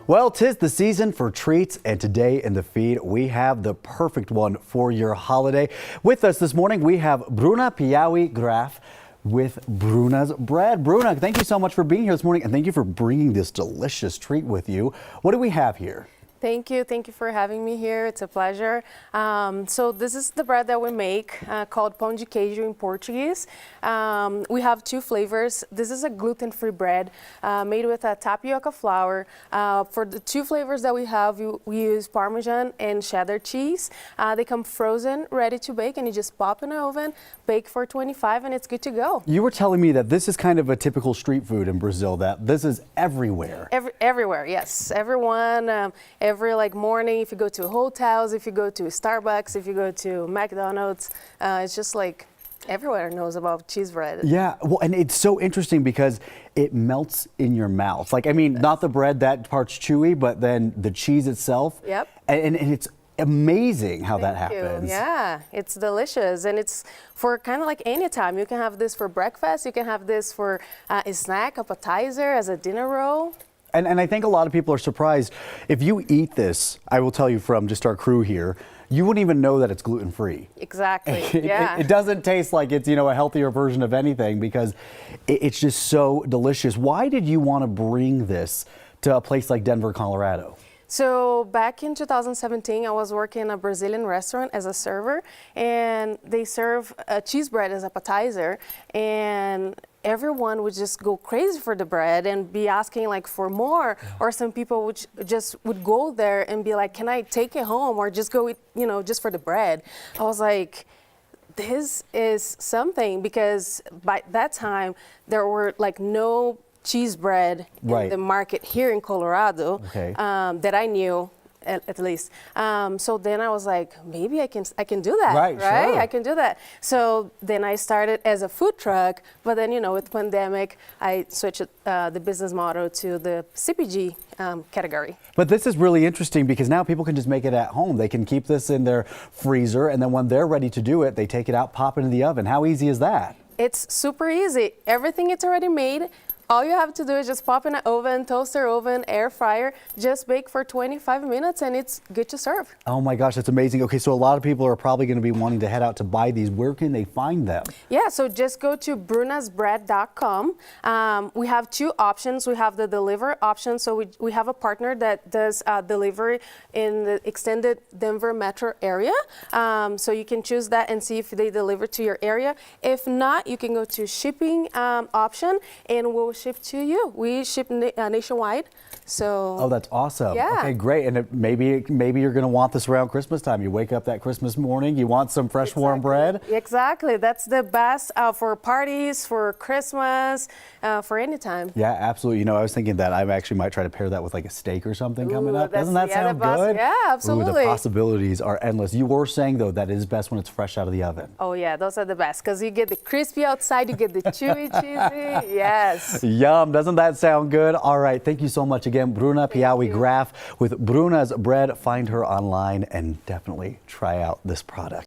Well, 'tis the season for treats, and today in the feed we have the perfect one for your holiday. With us this morning we have Bruna Graf with Brunas Bread. Bruna, thank you so much for being here this morning, and thank you for bringing this delicious treat with you. What do we have here? Thank you for having me here. It's a pleasure. So this is the bread that we make called pão de queijo in Portuguese. We have two flavors. This is a gluten-free bread made with a tapioca flour. For the two flavors that we have, we use Parmesan and cheddar cheese. They come frozen, ready to bake, and you just pop in the oven, bake for 25, and it's good to go. You were telling me that this is kind of a typical street food in Brazil, that this is everywhere. Everywhere, yes. Everyone, every morning, if you go to hotels, if you go to Starbucks, if you go to McDonald's, it's just like everywhere knows about cheese bread. Yeah, well, and it's so interesting because it melts in your mouth. Like, I mean, not the bread, that part's chewy, but then the cheese itself. Yep. And it's amazing how that Thank you. happens. Yeah, it's delicious, and it's for kind of like any time. You can have this for breakfast, you can have this for a snack, appetizer, as a dinner roll. And I think a lot of people are surprised. If you eat this, I will tell you from just our crew here, you wouldn't even know that it's gluten-free. Exactly, yeah. It doesn't taste like it's, you know, a healthier version of anything because it's just so delicious. Why did you want to bring this to a place like Denver, Colorado? So back in 2017, I was working in a Brazilian restaurant as a server, and they serve cheese bread as appetizer, and everyone would just go crazy for the bread and be asking like for more, or some people would go there and be like, can I take it home or just go eat, you know, just for the bread. I was like, this is something, because by that time there were like no cheese bread in the market here in Colorado that I knew, at least. So then I was like, maybe I can do that, right? Sure. I can do that. So then I started as a food truck, but then, you know, with pandemic, I switched the business model to the CPG category. But this is really interesting because now people can just make it at home. They can keep this in their freezer, and then when they're ready to do it, they take it out, pop it in the oven. How easy is that? It's super easy. Everything is already made. All you have to do is just pop in an oven, toaster oven, air fryer, just bake for 25 minutes, and it's good to serve. Oh my gosh, that's amazing. Okay, so a lot of people are probably going to be wanting to head out to buy these. Where can they find them? Yeah, so just go to brunasbread.com. We have two options. We have the deliver option, so we have a partner that does delivery in the extended Denver metro area. So you can choose that and see if they deliver to your area. If not, you can go to shipping option, and we'll ship to you. We ship nationwide. So oh, that's awesome. Yeah. Okay, great. And maybe you're going to want this around Christmas time. You wake up that Christmas morning, you want some fresh warm bread. Exactly. That's the best for parties, for Christmas, for any time. Yeah, absolutely. You know, I was thinking that I actually might try to pair that with like a steak or something coming up. Doesn't that sound good? Yeah, absolutely. Ooh, the possibilities are endless. You were saying though that it is best when it's fresh out of the oven. Oh yeah, those are the best because you get the crispy outside, you get the chewy, cheesy. Yes. Yum. Doesn't that sound good? All right. Thank you so much again, Bruna Graf with Brunas Bread. Find her online and definitely try out this product.